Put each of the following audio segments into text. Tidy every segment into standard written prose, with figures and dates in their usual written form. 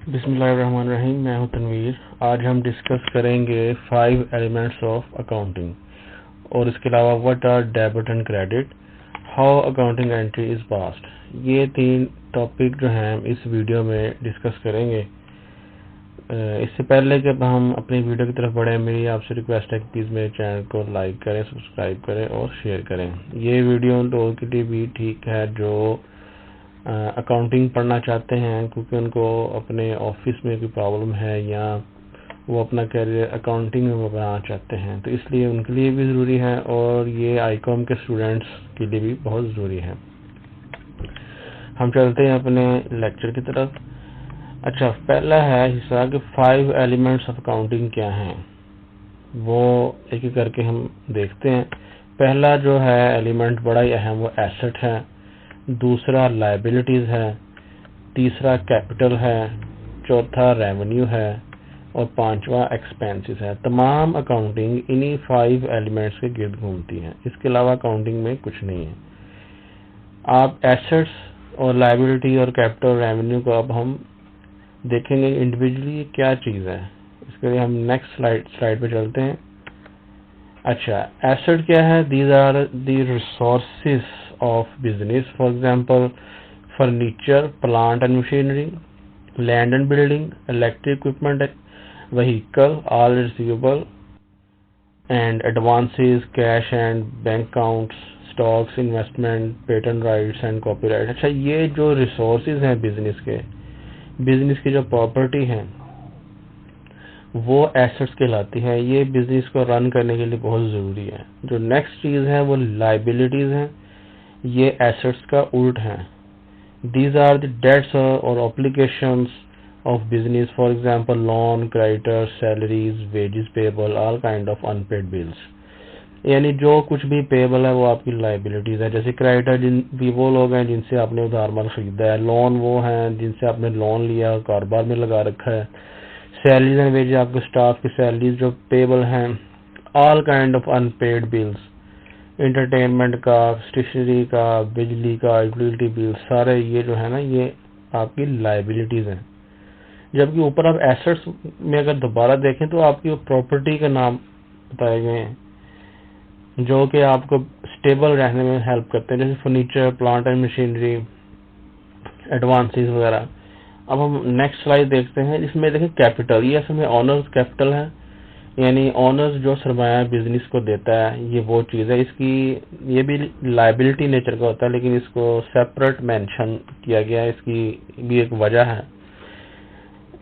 बिस्मिल्लाहिर्रहमानिर्रहीम। मैं हूं तनवीर। आज हम डिस्कस करेंगे 5 एलिमेंट्स ऑफ अकाउंटिंग और इसके अलावा what are debit and credit, how accounting entry is passed. ये 3 टॉपिक जो हैं इस वीडियो में डिस्कस करेंगे। इससे पहले कि हम अपनी वीडियो की तरफ बढ़ें, मेरी आपसे रिक्वेस्ट है कि प्लीज़ मेरे चैनल को लाइक करें, सब्सक्राइब करें और शेयर करें। ये वीडियो उन लोगों के लिए भी ठीक है जो अकाउंटिंग पढ़ना चाहते हैं, क्योंकि उनको अपने ऑफिस में कोई प्रॉब्लम है या वो अपना करियर अकाउंटिंग में बनाना चाहते हैं, तो इसलिए उनके लिए भी ज़रूरी है और ये आईकॉम के स्टूडेंट्स के लिए भी बहुत ज़रूरी है। हम चलते हैं अपने लेक्चर की तरफ। अच्छा, पहला है हिस्सा कि 5 एलिमेंट्स ऑफ अकाउंटिंग क्या हैं, वो एक एक करके हम देखते हैं। पहला जो है एलिमेंट बड़ा ही अहम, वो एसेट है। दूसरा लायबिलिटीज है। तीसरा कैपिटल है। चौथा रेवेन्यू है और पांचवा एक्सपेंसेस है। तमाम अकाउंटिंग इन्हीं 5 एलिमेंट्स के गिर्द घूमती है। इसके अलावा अकाउंटिंग में कुछ नहीं है। आप एसेट्स और लायबिलिटी और कैपिटल रेवेन्यू को अब हम देखेंगे इंडिविजुअली क्या चीज है। इसके लिए हम नेक्स्ट स्लाइड पे चलते हैं। अच्छा, एसेट क्या है? These are the resources of business. For example furniture, plant and machinery, land and building, electric equipment, vehicle, all receivable and advances, cash and bank accounts, stocks, investment, patent rights and copyright. अच्छा, ये जो resources हैं business की जो property है वो assets कहलाती है। ये बिजनेस को रन करने के लिए बहुत जरूरी है। जो नेक्स्ट चीज है वो लायबिलिटीज है। ये एसेट्स का उल्ट है। These are the debts or obligations of business, for example loan, creditors, salaries, wages payable, all kind of unpaid bills। यानी जो कुछ भी पेबल है वो आपकी लाइबिलिटीज है। जैसे क्रेडिटर भी वो लोग हैं जिनसे आपने उधार माल खरीदा है, लोन वो हैं जिनसे आपने लोन लिया, कारोबार में लगा रखा है, सैलरीज एंड वेजेस आपके स्टाफ की सैलरीज जो पेबल हैं, all kind of unpaired bills, entertainment का, स्टेशनरी का, बिजली का, यूटिलिटी बिल, सारे ये जो है ना ये आपकी लाइबिलिटीज हैं। जबकि ऊपर आप एसेट्स में अगर दोबारा देखें तो आपकी प्रॉपर्टी के नाम बताए गए हैं जो कि आपको स्टेबल रहने में हेल्प करते हैं, जैसे furniture, plant and machinery, advances वगैरह। अब हम नेक्स्ट स्लाइड देखते हैं। इसमें देखें कैपिटल, ये असल में ऑनर्स कैपिटल है, यानी ऑनर्स जो सरमाया बिजनेस को देता है, ये वो चीज है। इसकी ये भी लायबिलिटी नेचर का होता है, लेकिन इसको सेपरेट मेंशन किया गया है। इसकी भी एक वजह है।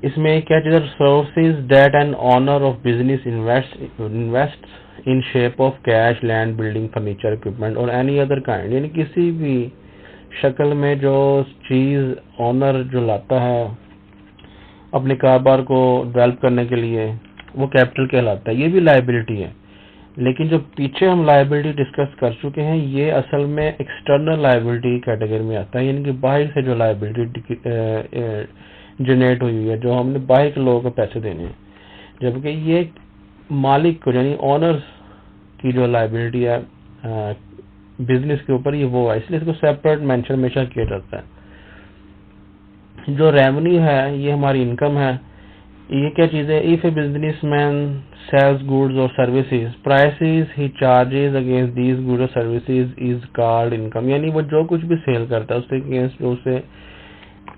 इसमें क्या चीज है? Resources that an owner of business invest in shape of cash, land, building, furniture, equipment और एनी अदर काइंड, यानी किसी भी शक्ल में जो चीज ऑनर जो लाता है अपने कारोबार को डेवलप करने के लिए, वो कैपिटल कहलाता है। ये भी लायबिलिटी है। लेकिन जो पीछे हम लायबिलिटी डिस्कस कर चुके हैं, ये असल में एक्सटर्नल लायबिलिटी कैटेगरी में आता है, यानी कि बाहर से जो लायबिलिटी जनरेट हुई है, जो हमने बाहर के लोगों को पैसे देने हैं। जबकि ये मालिक को यानी ऑनर्स की जो लायबिलिटी है बिजनेस के ऊपर, ये वो है, इसलिए इसको सेपरेट मेंशन हमेशा किया जाता है। जो रेवेन्यू है ये हमारी इनकम है। ये क्या चीज है? If a businessman sells goods और services, prices he charges against these goods और सर्विसेज इज कॉल्ड इनकम। यानी वो जो कुछ भी सेल करता है उसके अगेंस्ट जो उसे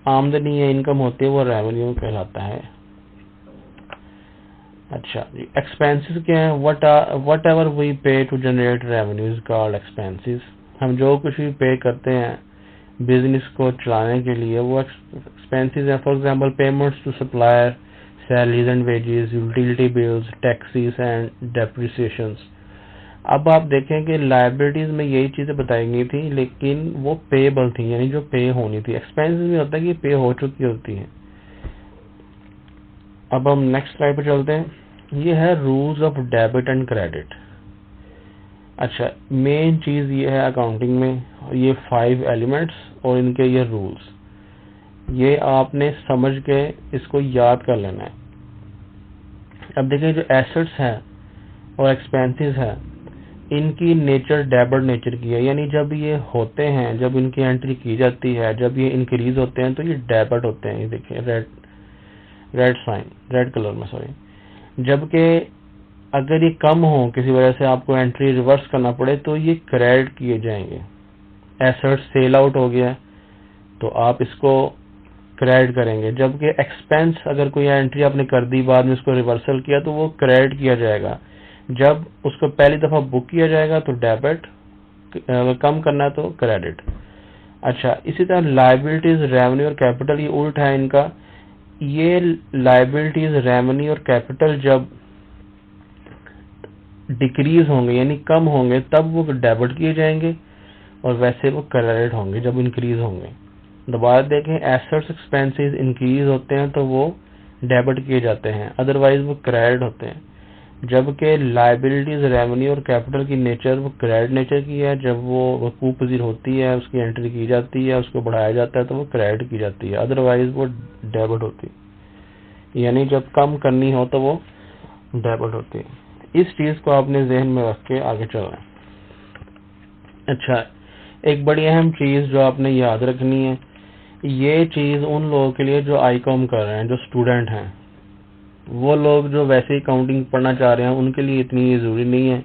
आमदनी या इनकम होती है वो रेवेन्यू कहलाता है। अच्छा, एक्सपेंसेस क्या है? Whatever we pay to generate revenue is called expenses. हम जो कुछ भी पे करते हैं बिजनेस को चलाने के लिए वो एक्सपेंसेस है। For example payments to supplier, salaries and wages, utility bills, taxes and depreciations. अब आप देखें कि लायबिलिटीज में यही चीजें बताई गई थी, लेकिन वो पेबल थी, यानी जो पे होनी थी। एक्सपेंसेस में होता है कि पे हो चुकी होती है। अब हम नेक्स्ट स्लाइड पर चलते हैं। ये है rules of debit and credit. अच्छा, मेन चीज ये है अकाउंटिंग में, ये 5 एलिमेंट्स और इनके ये रूल्स, ये आपने समझ के इसको याद कर लेना है। अब देखिए, जो एसेट्स हैं और एक्सपेंसेस है, इनकी नेचर डेबिट नेचर की है, यानी जब ये होते हैं, जब इनकी एंट्री की जाती है, जब ये इंक्रीज होते हैं तो ये डेबिट होते हैं। ये देखिए red red sign, red colour में सॉरी। जबकि अगर ये कम हो, किसी वजह से आपको एंट्री रिवर्स करना पड़े, तो ये क्रेडिट किए जाएंगे। एसेट सेल आउट हो गया तो आप इसको क्रेडिट करेंगे, जबकि एक्सपेंस अगर कोई एंट्री आपने कर दी, बाद में उसको रिवर्सल किया, तो वो क्रेडिट किया जाएगा। जब उसको पहली दफा बुक किया जाएगा तो डेबिट, अगर कम करना है तो क्रेडिट। अच्छा, इसी तरह लायबिलिटीज, रेवेन्यू और कैपिटल, ये उल्टा है इनका। ये लायबिलिटीज, रेवेन्यू और कैपिटल जब डिक्रीज होंगे यानी कम होंगे तब वो डेबिट किए जाएंगे, और वैसे वो क्रेडिट होंगे जब इंक्रीज होंगे। दोबारा देखें, एसेट्स एक्सपेंसेस इंक्रीज होते हैं तो वो डेबिट किए जाते हैं, अदरवाइज वो क्रेडिट होते हैं। जबकि लायबिलिटीज, रेवेन्यू और कैपिटल की नेचर वो क्रेडिट नेचर की है। जब वो वकूफ पजीर होती है, उसकी एंट्री की जाती है, उसको बढ़ाया जाता है तो वो क्रेडिट की जाती है, अदरवाइज वो डेबिट होती है। यानी जब कम करनी हो तो वो डेबिट होती है। इस चीज को आपने जहन में रख के आगे चलना है। अच्छा, एक बड़ी अहम चीज जो आपने याद रखनी है, ये चीज उन लोगों के लिए जो आईकॉम कर रहे हैं, जो स्टूडेंट हैं, वो लोग जो वैसे ही काउंटिंग पढ़ना चाह रहे हैं, उनके लिए इतनी जरूरी नहीं है,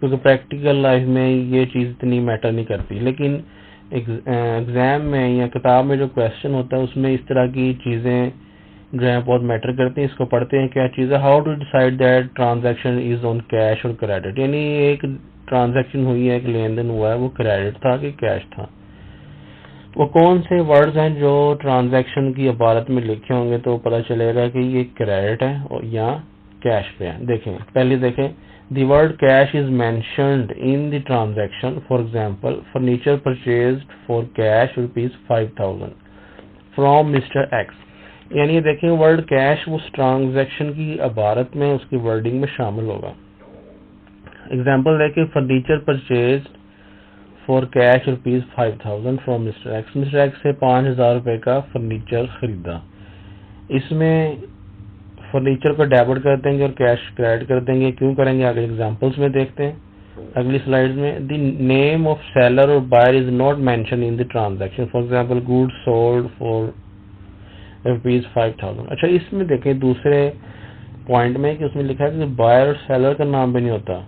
क्योंकि प्रैक्टिकल लाइफ में ये चीज इतनी मैटर नहीं करती। लेकिन एग्जाम में या किताब में जो क्वेश्चन होता है उसमें इस तरह की चीजें जो है बहुत मैटर करती हैं। इसको पढ़ते हैं, क्या चीज है, how to decide that transaction is on cash और क्रेडिट। यानी एक ट्रांजैक्शन हुई है, एक लेन देन हुआ है, वो क्रेडिट था कि कैश था। वो कौन से वर्ड्स हैं जो ट्रांजैक्शन की इबारत में लिखे होंगे तो पता चलेगा कि ये क्रेडिट है और या कैश पे है। देखें, पहले देखें, the word cash is mentioned in the transaction. For example, furniture purchased for cash ₹5,000 from mister x. यानी देखें, वर्ड कैश उस ट्रांजैक्शन की इबारत में, उसकी वर्डिंग में शामिल होगा। एग्जांपल देखें, furniture purchased for cash ₹5,000 from mister x. Mister x से 5,000 रुपए का फर्नीचर खरीदा। इसमें फर्नीचर को डेबिट कर देंगे और कैश क्रेडिट कर देंगे। क्यों करेंगे, आगे एग्जांपल्स में देखते हैं अगली स्लाइड में। द नेम ऑफ सेलर और buyer is not mention in the transaction. For example, goods sold for ₹5,000। अच्छा, इसमें देखें दूसरे पॉइंट में कि उसमें लिखा है कि बायर और सेलर का नाम भी नहीं होता,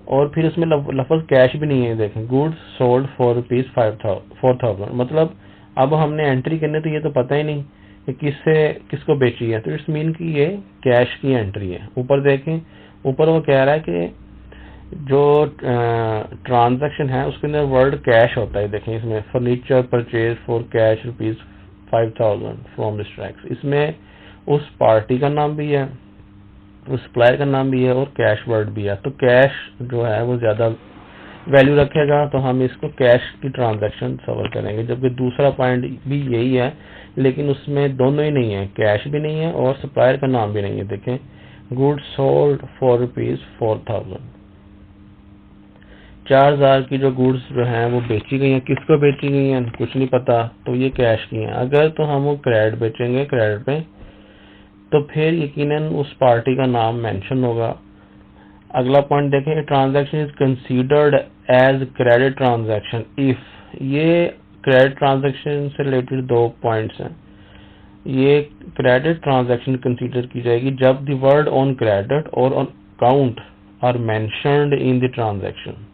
और फिर उसमें लफ्ज कैश भी नहीं है। देखें, गुड्स सोल्ड फॉर ₹4,000, मतलब अब हमने एंट्री करनी, तो ये तो पता ही नहीं कि किसको बेची है, तो इट्स मीन कि ये कैश की एंट्री है। ऊपर देखें, ऊपर वो कह रहा है कि जो ट्रांजैक्शन है उसके अंदर वर्ड कैश होता है। देखें, इसमें furniture purchase for cash ₹5,000 from mister x. इसमें उस पार्टी का नाम भी है, उस सप्लायर का नाम भी है, और कैश वर्ड भी है। तो कैश जो है वो ज्यादा वैल्यू रखेगा, तो हम इसको कैश की ट्रांजैक्शन सवर करेंगे। जबकि दूसरा पॉइंट भी यही है, लेकिन उसमें दोनों ही नहीं है, कैश भी नहीं है और सप्लायर का नाम भी नहीं है। देखें, गुड्स सोल्ड फॉर ₹4,000, 4,000 की जो गुड्स जो हैं वो बेची गई हैं। किसको बेची गई हैं कुछ नहीं पता, तो ये कैश की हैं। अगर तो हम वो क्रेडिट बेचेंगे, क्रेडिट पे, तो फिर यकीनन उस पार्टी का नाम मेंशन होगा। अगला पॉइंट देखें, transaction is considered as credit transaction if. ये क्रेडिट ट्रांजैक्शन से रिलेटेड दो पॉइंट्स हैं। ये क्रेडिट ट्रांजैक्शन कंसीडर की जाएगी जब द वर्ड ऑन क्रेडिट और on account are mentioned in the transaction.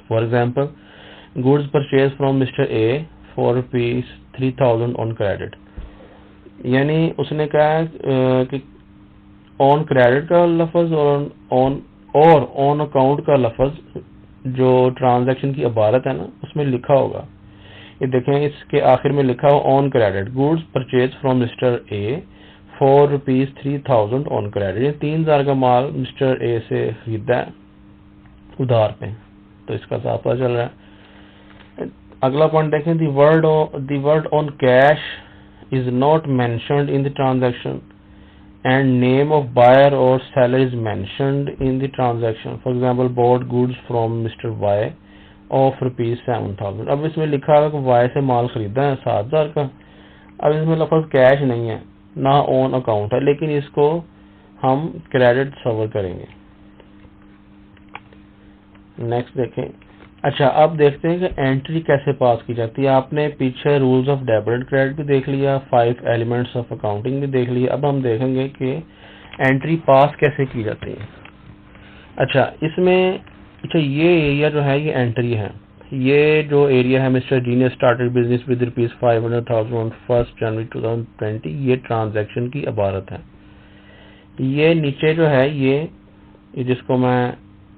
For example, goods purchase from mister A for ₹3,000 on credit. यानी उसने कहा कि ऑन क्रेडिट का लफ्ज और ऑन अकाउंट का लफ्ज जो ट्रांजैक्शन की इबारत है ना, उसमें लिखा होगा। ये देखें, इसके आखिर में लिखा हो on credit, goods purchase from mister A for ₹3,000 on credit. ये 3,000 का माल मिस्टर ए से खरीदा है उधार पे, तो इसका साफ पता चल रहा है। अगला पॉइंट देखें, the word on cash is not mentioned in the transaction and name of buyer or seller is mentioned in the transaction. For example, bought goods from Mr. Y of ₹7,000। अब इसमें लिखा है कि Y से माल खरीदा है 7,000 का। अब इसमें लफ्ज कैश नहीं है, ना ऑन अकाउंट है, लेकिन इसको हम क्रेडिट सवर करेंगे। नेक्स्ट देखें, अच्छा, अब देखते हैं कि एंट्री कैसे पास की जाती है। आपने पीछे rules of debit and credit भी देख लिया, 5 एलिमेंट्स ऑफ अकाउंटिंग भी देख लिया। अब हम देखेंगे कि एंट्री पास कैसे की जाती है। अच्छा, इसमें अच्छा ये एरिया जो है ये एंट्री है। ये जो एरिया है, mister genius started business with ₹500,000 on 1 जनवरी 2020, ये ट्रांजैक्शन की इबारत है। ये नीचे जो है ये जिसको मैं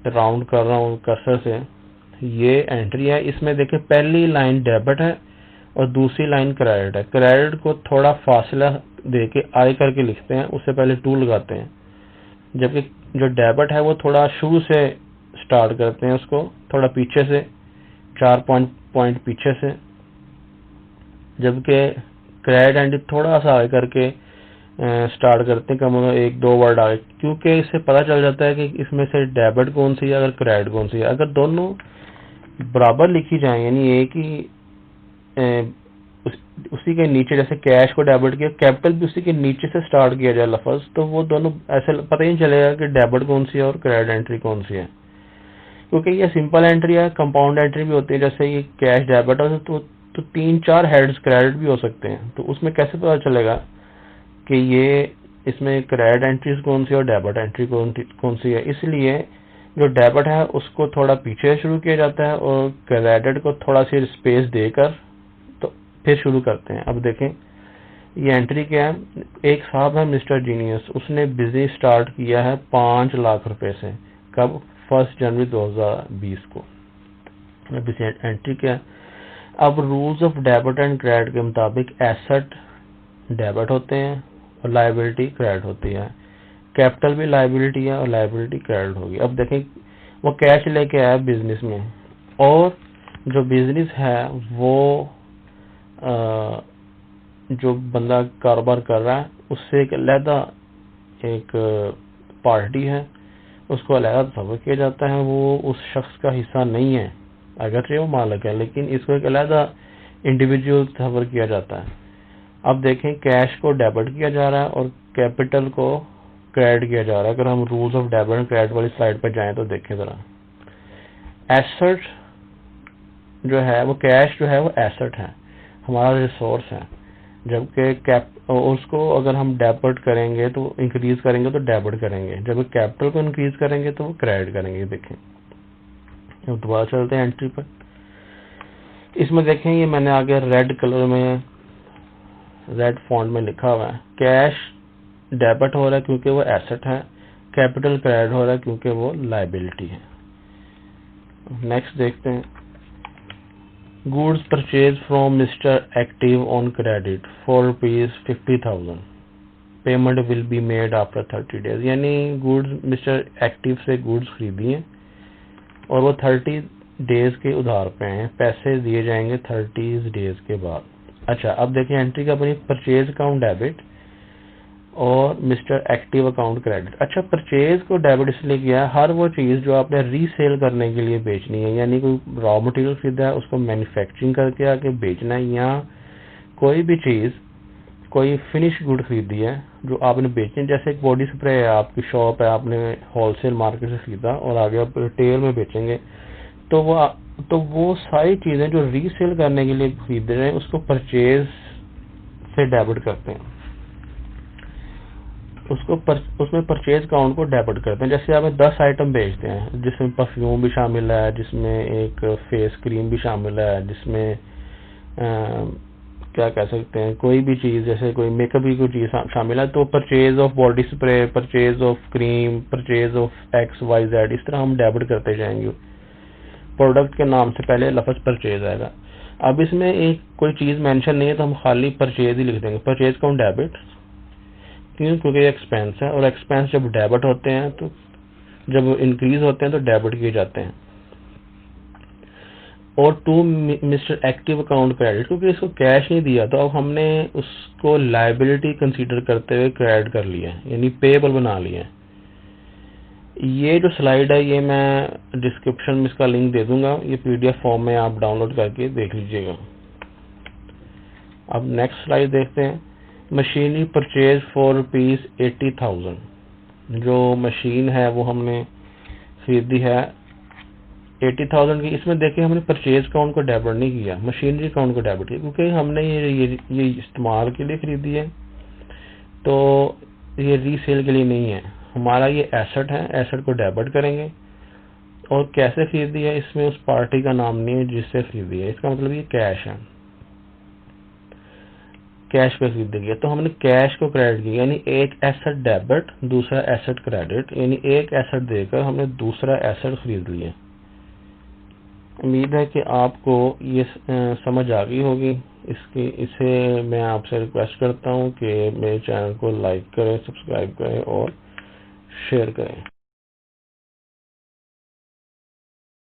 राउंड कर रहा हूँ कर्सर से, ये एंट्री है। इसमें देखिए पहली लाइन डेबिट है और दूसरी लाइन क्रेडिट है। क्रेडिट को थोड़ा फासला देके आई करके लिखते हैं, उससे पहले टू लगाते हैं, जबकि जो डेबिट है वो थोड़ा शुरू से स्टार्ट करते हैं, उसको थोड़ा पीछे से 4 पॉइंट पीछे से, जबकि क्रेडिट एंट्री थोड़ा सा आगे करके स्टार्ट करते हैं, कम से कम 1-2 वर्ड आगे, क्योंकि इससे पता चल जाता है कि इसमें से डेबिट कौन सी है, अगर क्रेडिट कौन सी है। अगर दोनों बराबर लिखी जाए, यानी एक ही उसी के नीचे, जैसे कैश को डेबिट किया, कैपिटल भी उसी के नीचे से स्टार्ट किया जाए लफ्ज, तो वो दोनों ऐसे पता ही नहीं चलेगा कि डेबिट कौन सी है और क्रेडिट एंट्री कौन सी है, क्योंकि ये सिंपल एंट्री है। कंपाउंड एंट्री भी होती है, जैसे ये कैश डेबिट है तो 3-4 हेड्स क्रेडिट भी हो सकते हैं, तो उसमें कैसे पता चलेगा कि ये इसमें क्रेडिट एंट्रीज कौन सी और डेबिट एंट्री कौन सी है। इसलिए जो डेबिट है उसको थोड़ा पीछे शुरू किया जाता है और क्रेडिट को थोड़ा सी स्पेस देकर तो फिर शुरू करते हैं। अब देखें ये एंट्री क्या है। एक साहब है मिस्टर जीनियस, उसने बिजनेस स्टार्ट किया है 5 लाख रुपए से। कब? 1 जनवरी 2020 को। अब इस एंट्री क्या है। अब rules of debit and credit के मुताबिक एसेट डेबिट होते हैं और लायबिलिटी क्रेडिट होती है। कैपिटल भी लायबिलिटी है और लायबिलिटी क्रेडिट होगी। अब देखें वो कैश लेके आया बिजनेस में, और जो बिजनेस है वो जो बंदा कारोबार कर रहा है उससे एक अलहदा एक पार्टी है, उसको अलहदा तस्वर किया जाता है। वो उस शख्स का हिस्सा नहीं है, अगर वो मालिक है, लेकिन इसको एक अलहदा इंडिविजुअल तस्वर किया जाता है। अब देखें कैश को डेबिट किया जा रहा है और कैपिटल को क्रेडिट किया जा रहा है। अगर हम rules of debit and credit वाली स्लाइड पर जाएं तो देखें जरा, एसेट जो है वो कैश जो है वो एसेट है, हमारा रिसोर्स है, जबकि उसको अगर हम डेबिट करेंगे तो इंक्रीज करेंगे तो डेबिट करेंगे, जब कैपिटल को इंक्रीज करेंगे तो क्रेडिट करेंगे। देखें अब दोबारा चलते हैं एंट्री पर। इसमें देखें ये मैंने आगे रेड कलर में रेड फॉन्ट में लिखा हुआ है, कैश डेबिट हो रहा है क्योंकि वो एसेट है, कैपिटल क्रेडिट हो रहा है क्योंकि वो लायबिलिटी है। नेक्स्ट देखते हैं, goods purchase from mister active on credit for ₹50,000, payment will be made after 30 days. यानी गुड्स मिस्टर एक्टिव से गुड्स खरीदी हैं और वो 30 डेज के उधार पे हैं, पैसे दिए जाएंगे 30 डेज के बाद। अच्छा, अब देखिए एंट्री का बनी परचेज अकाउंट डेबिट और मिस्टर एक्टिव अकाउंट क्रेडिट। अच्छा, परचेज को डेबिट इसलिए किया है, हर वो चीज जो आपने रीसेल करने के लिए बेचनी है, यानी कोई रॉ मटेरियल खरीदा है उसको मैन्युफैक्चरिंग करके आके बेचना है, या कोई भी चीज कोई फिनिश गुड खरीदी है जो आपने बेचनी है, जैसे एक बॉडी स्प्रे है, आपकी शॉप है, आपने होलसेल मार्केट से खरीदा और आगे आप रिटेल में बेचेंगे, तो वो सारी चीजें जो रीसेल करने के लिए खरीद रहे हैं उसको परचेज से डेबिट करते हैं, उसमें परचेज अकाउंट को डेबिट करते हैं। जैसे आप 10 आइटम बेचते हैं जिसमें परफ्यूम भी शामिल है, जिसमें एक फेस क्रीम भी शामिल है, जिसमें क्या कह सकते हैं कोई भी चीज, जैसे कोई मेकअप की कोई चीज शामिल है, तो purchase of body spray, purchase of cream, purchase of XYZ, इस तरह हम डेबिट करते जाएंगे। प्रोडक्ट के नाम से पहले लफ्ज परचेज आएगा। अब इसमें एक कोई चीज मेंशन नहीं है तो हम खाली परचेज ही लिख देंगे, परचेज अकाउंट डेबिट। क्यों? क्योंकि ये एक्सपेंस है और एक्सपेंस जब डेबिट होते हैं तो जब इंक्रीज होते हैं तो डेबिट किए जाते हैं। और to mister active account credit, क्योंकि इसको कैश नहीं दिया तो अब हमने उसको लायबिलिटी कंसीडर करते हुए क्रेडिट कर लिया है, यानी पेएबल बना लिया है। ये जो स्लाइड है ये मैं डिस्क्रिप्शन में इसका लिंक दे दूंगा, ये PDF फॉर्म में आप डाउनलोड करके देख लीजिएगा। अब नेक्स्ट स्लाइड देखते हैं, मशीनरी परचेज फॉर ₹80,000। जो मशीन है वो हमने खरीदी है 80,000 की, इसमें देखिए हमने परचेज अकाउंट को डेबिट नहीं किया, मशीनरी अकाउंट को डेबिट किया, क्योंकि हमने ये इस्तेमाल के लिए खरीदी है, तो ये रीसेल के लिए नहीं है। हमारा ये एसेट है, एसेट को डेबिट करेंगे। और कैसे खरीदी है, इसमें उस पार्टी का नाम नहीं है जिससे खरीदी है, इसका मतलब ये कैश है, कैश पे खरीदी गई है। तो हमने कैश को क्रेडिट किया, यानी एक एसेट डेबिट, दूसरा एसेट क्रेडिट, यानी एक एसेट देकर हमने दूसरा एसेट खरीद लिया। उम्मीद है कि आपको ये समझ आ गई होगी। इसे मैं आपसे रिक्वेस्ट करता हूँ कि मेरे चैनल को लाइक करें, सब्सक्राइब करें और शेयर करें।